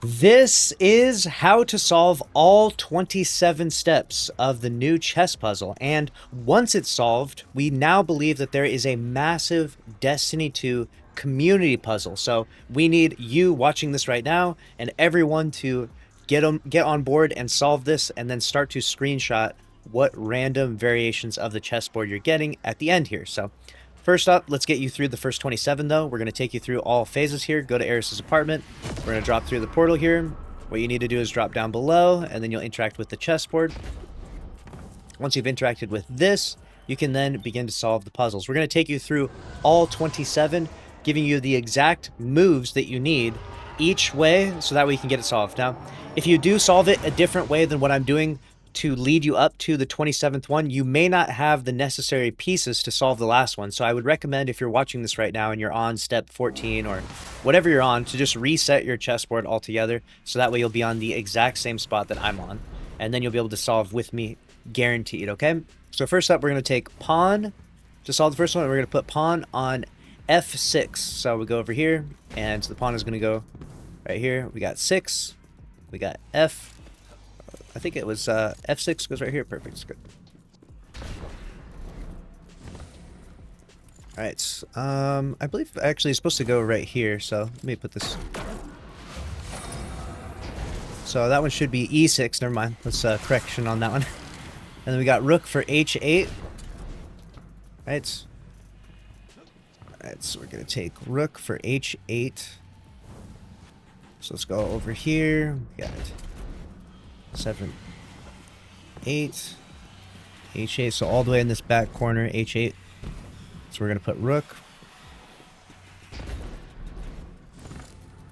This is how to solve all 27 steps of the new chess puzzle, and once it's solved, we now believe that there is a massive Destiny 2 community puzzle. So we need you watching this right now and everyone to get on board and solve this, and then start to screenshot what random variations of the chessboard you're getting at the end here. So first up, let's get you through the first 27 though. We're going to take you through all phases here. Go to Eris's apartment. We're going to drop through the portal here. What you need to do is drop down below, and then you'll interact with the chessboard. Once you've interacted with this, you can then begin to solve the puzzles. We're going to take you through all 27, giving you the exact moves that you need each way, so that way you can get it solved. Now, if you do solve it a different way than what I'm doing to lead you up to the 27th one, you may not have the necessary pieces to solve the last one. So I would recommend, if you're watching this right now and you're on step 14 or whatever you're on, to just reset your chessboard altogether, so that way you'll be on the exact same spot that I'm on, and then you'll be able to solve with me, guaranteed. Okay, so first up, we're going to take pawn to solve the first one, and we're going to put pawn on f6. So we go over here, and the pawn is going to go right here. We got 6, we got f, I think it was f6 goes right here. Perfect. It's good. All right. I believe actually it's supposed to go right here. So let me put this. So that one should be e6. Never mind. Let's correction on that one. And then we got rook for h8. Right. All right. So we're gonna take rook for h8. So let's go over here. We got 7, 8, h8. So all the way in this back corner, h8. So we're gonna put rook.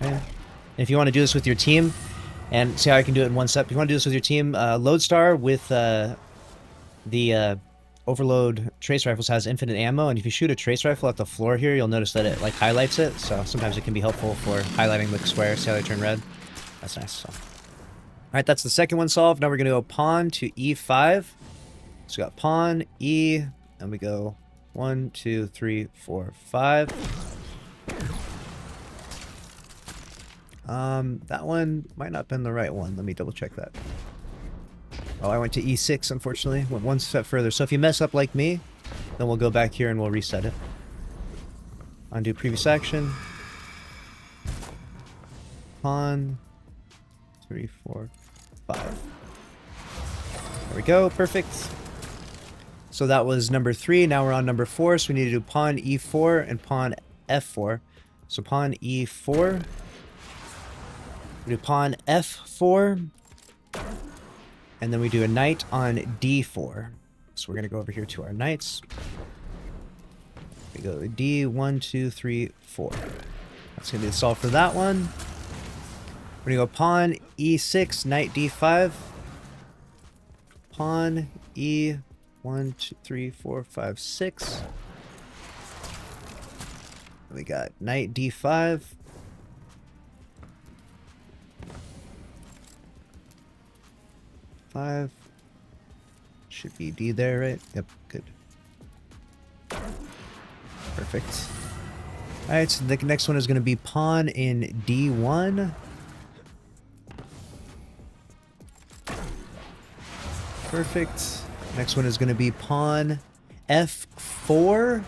Okay. And if you want to do this with your team, and see how I can do it in one step, if you want to do this with your team, Lodestar with the Overload trace rifles has infinite ammo, and if you shoot a trace rifle at the floor here, you'll notice that it like highlights it. So sometimes it can be helpful for highlighting the square. See how they turn red? That's nice. So. Alright, that's the second one solved. Now we're going to go pawn to e5. So we got pawn, e, and we go 1, 2, 3, 4, 5. That one might not have been the right one. Let me double check that. Oh, I went to e6, unfortunately. Went one step further. So if you mess up like me, then we'll go back here and we'll reset it. Undo previous action. Pawn, 3, 4, 5. There we go. Perfect. So that was number 3. Now we're on number 4. So we need to do pawn e4 and pawn f4. So pawn e4. We do pawn f4. And then we do a knight on d4. So we're going to go over here to our knights. We go d1, 2, 3, 4. That's going to be the solve for that one. We're going to go pawn e6, knight d5. Pawn e1, 2, 3, 4, 5, 6. We got knight d5. Five. Should be D there, right? Yep, good. Perfect. Alright, so the next one is going to be pawn in D1. Perfect. Next one is going to be pawn F4.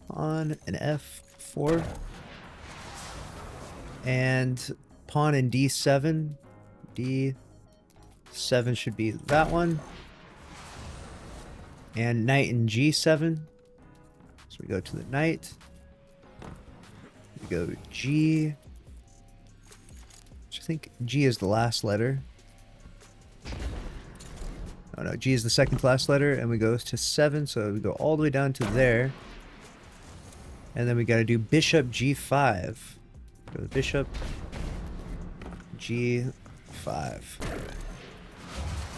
Pawn and F4. And pawn in D7. D7 should be that one. And knight in G7. So we go to the knight. We go G. Which I think G is the last letter. Oh no, G is the second to last letter. And we go to 7. So we go all the way down to there. And then we got to do bishop G5. Go to bishop G5.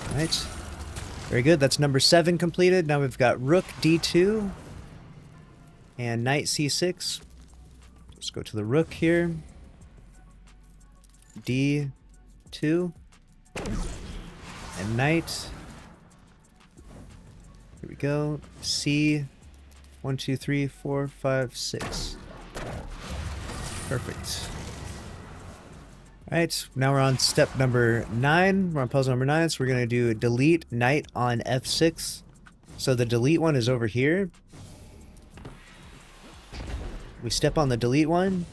Alright. Very good. That's number 7 completed. Now we've got rook d2 and knight c6. Let's go to the rook here. d2 and knight. Here we go. C 1, 2, 3, 4, 5, 6. Perfect. Alright, now we're on step number 9. We're on puzzle number 9, so we're going to do delete knight on F6. So the delete one is over here. We step on the delete one,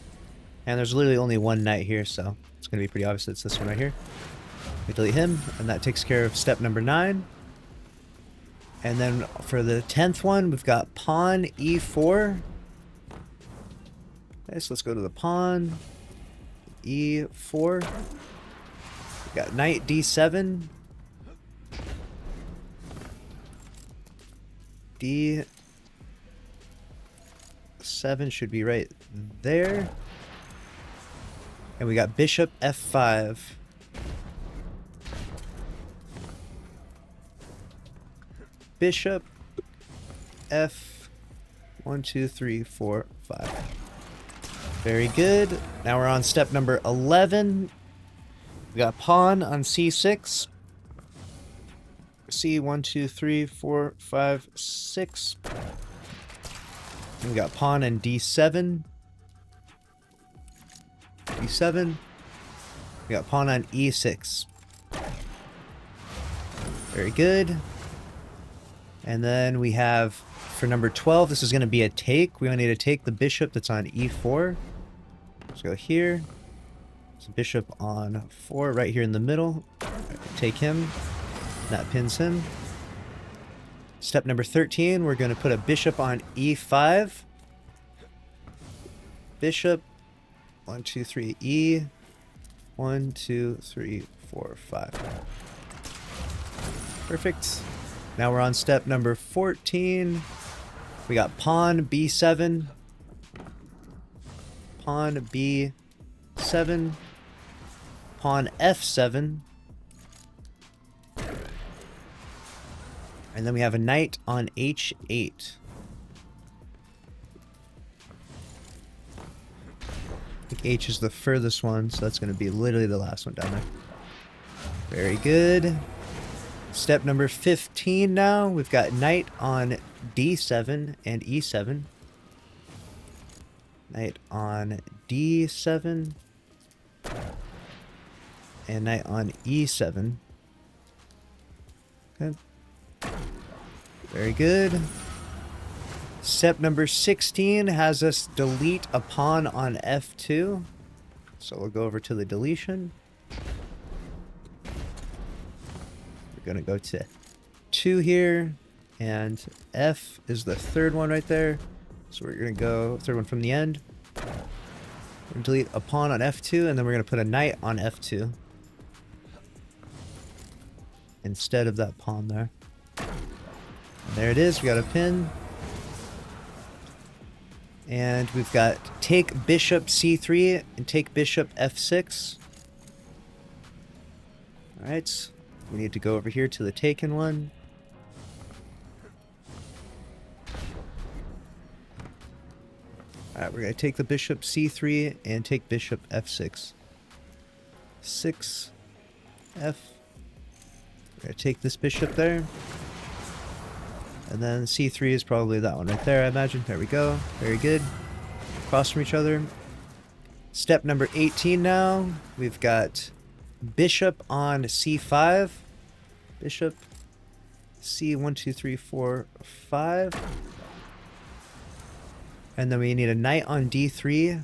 and there's literally only one knight here, so it's going to be pretty obvious it's this one right here. We delete him, and that takes care of step number 9. And then for the 10th one, we've got pawn E4. Okay, so let's go to the pawn. E4. We got knight D7. D7 should be right there. And we got bishop F5. Bishop F 1, 2, 3, 4, 5. Very good. Now we're on step number 11. We got pawn on C6. C 1, 2, 3, 4, 5, 6. And we got pawn in D7. D7. We got pawn on E6. Very good. And then we have, for number 12, this is going to be a take. We only need to take the bishop that's on E4. Let's go here. It's a bishop on 4 right here in the middle. Take him. That pins him. Step number 13, we're going to put a bishop on E5. Bishop. 1, 2, 3, E. 1, 2, 3, 4, 5. Perfect. Now we're on step number 14. We got pawn B7. Pawn B7. Pawn F7. And then we have a knight on H8. I think H is the furthest one, so that's going to be literally the last one down there. Very good. Step number 15 now. We've got knight on D7 and E7. Knight on D7. And knight on E7. Okay. Very good. Step number 16 has us delete a pawn on F2. So we'll go over to the deletion. We're going to go to 2 here. And F is the third one right there. So we're going to go third one from the end. We're going to delete a pawn on F2. And then we're going to put a knight on F2. Instead of that pawn there. And there it is. We got a pin. And we've got take bishop C3 and take bishop F6. Alright. We need to go over here to the taken one. Alright, we're going to take the bishop C3 and take bishop F6. 6, F. We're going to take this bishop there. And then C3 is probably that one right there, I imagine. There we go. Very good. Across from each other. Step number 18 now. We've got bishop on C5. Bishop C1, 2, 3, 4, 5. And then we need a knight on D3.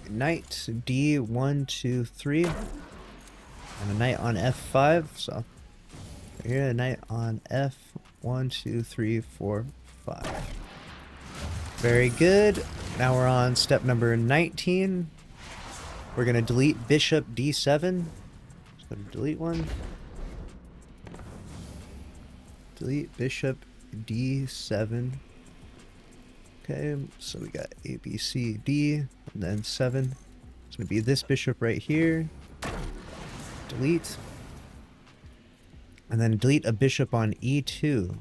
Knight D1, 2, 3. And a knight on F5. So here, a knight on F1, 2, 3, 4, 5. Very good. Now we're on step number 19. We're going to delete bishop D7. So delete one. Delete bishop D7. Okay, so we got A, B, C, D, and then 7. It's going to be this bishop right here. Delete. And then delete a bishop on E2.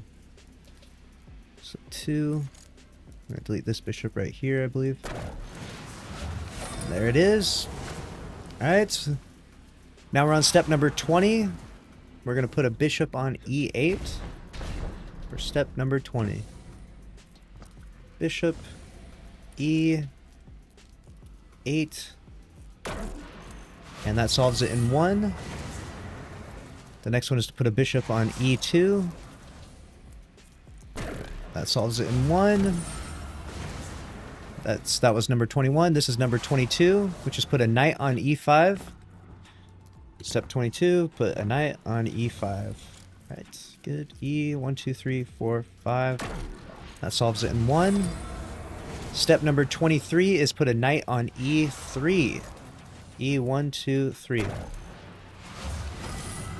So 2. I'm going to delete this bishop right here, I believe. And there it is. Alright. Now we're on step number 20. We're going to put a bishop on E8 for step number 20. Bishop E8. 8. And that solves it in 1. The next one is to put a bishop on e2. That solves it in 1. That was number 21. This is number 22, which is put a knight on e5. Step 22, put a knight on e5. Right, good. E, 1, 2, 3, 4, 5. That solves it in 1. Step number 23 is put a knight on e3. E, 1, 2, 3.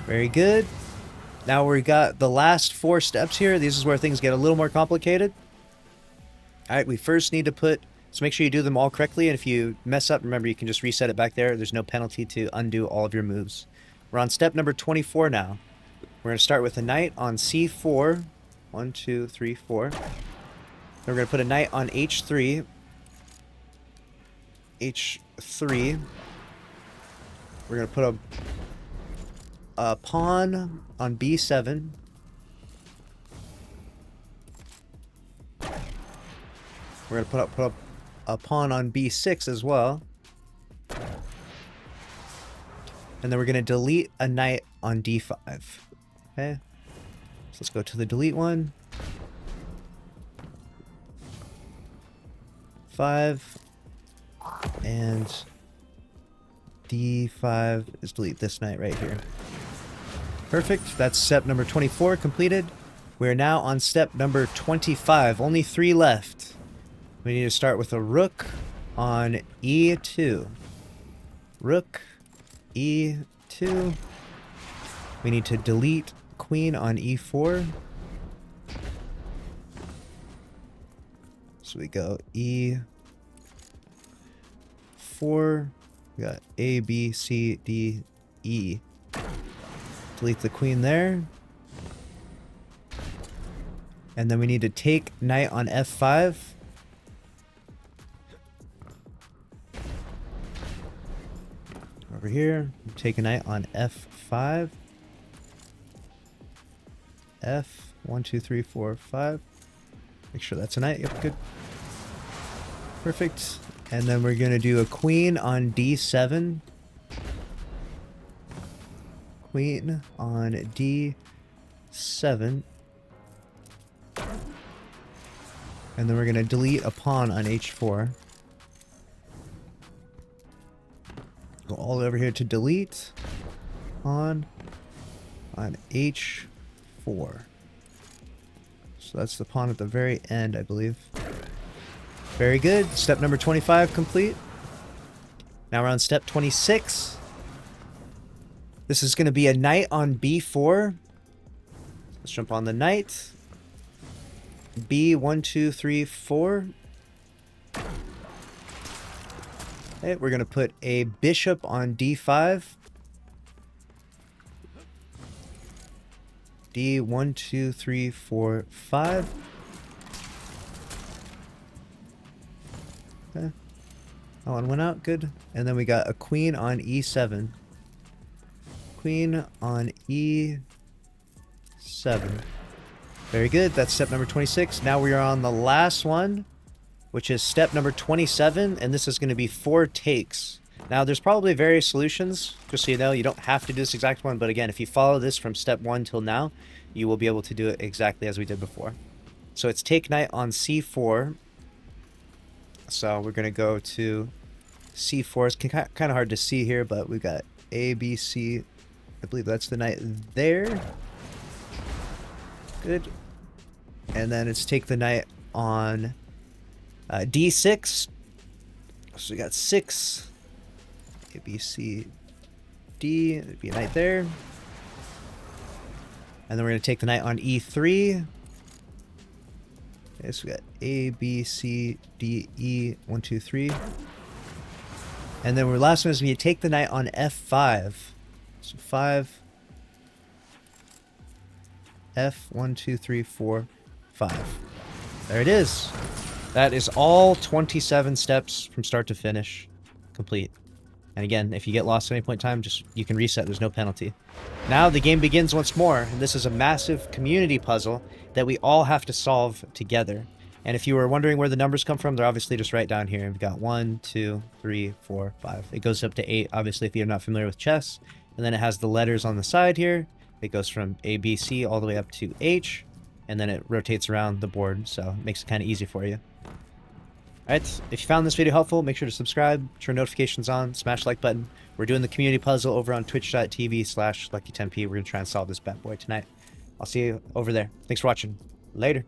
Very good. Now we got the last 4 steps here. This is where things get a little more complicated. Alright, we first need to put... So make sure you do them all correctly, and if you mess up, remember you can just reset it back there. There's no penalty to undo all of your moves. We're on step number 24 now. We're going to start with a knight on c4. 1, 2, 3, 4. Then we're going to put a knight on h3. h3. We're going to put a pawn on b7. We're going to put up a pawn on b6 as well. And then we're going to delete a knight on d5. Okay. So let's go to the delete one. 5. And d5 is delete this knight right here. Perfect. That's step number 24 completed. We're now on step number 25. Only 3 left. We need to start with a rook on e2. Rook, e2. We need to delete queen on e4. So we go e4. We got A, B, C, D, E. Delete the queen there. And then we need to take knight on f5. Over here, take a knight on f5. F, 1, 2, 3, 4, 5. Make sure that's a knight. Yep, good. Perfect. And then we're going to do a queen on d7. Queen on d7. And then we're going to delete a pawn on h4. Go all over here to delete on h4. So that's the pawn at the very end, I believe. Very good. Step number 25 complete. Now we're on step 26. This is going to be a knight on b4. Let's jump on the knight. B, 1, 2, 3, 4. Okay, we're going to put a bishop on d5. D, 1, 2, 3, 4, 5. Okay. That one went out, good. And then we got a queen on e7. Queen on e7. Very good, that's step number 26. Now we are on the last one, which is step number 27, and this is going to be 4 takes. Now, there's probably various solutions, just so you know. You don't have to do this exact one, but again, if you follow this from step 1 till now, you will be able to do it exactly as we did before. So it's take knight on c4. So we're going to go to c4. It's kind of hard to see here, but we've got A, B, C. I believe that's the knight there. Good. And then it's take the knight on d6. So we got 6. A, B, C, D. There'd be a knight there. And then we're going to take the knight on e3. Okay, so we got A, B, C, D, E. 1, 2, 3. And then our last one is when you take the knight on f5. So 5. F, 1, 2, 3, 4, 5. There it is. That is all 27 steps from start to finish complete. And again, if you get lost at any point in time, you can reset. There's no penalty. Now the game begins once more, and this is a massive community puzzle that we all have to solve together. And if you were wondering where the numbers come from, they're obviously just right down here. We've got 1, 2, 3, 4, 5. It goes up to 8, obviously, if you're not familiar with chess. And then it has the letters on the side here. It goes from A, B, C all the way up to H. And then it rotates around the board, so it makes it kind of easy for you. Alright, if you found this video helpful, make sure to subscribe, turn notifications on, smash the like button. We're doing the community puzzle over on twitch.tv/lucky10p. We're going to try and solve this bad boy tonight. I'll see you over there. Thanks for watching. Later.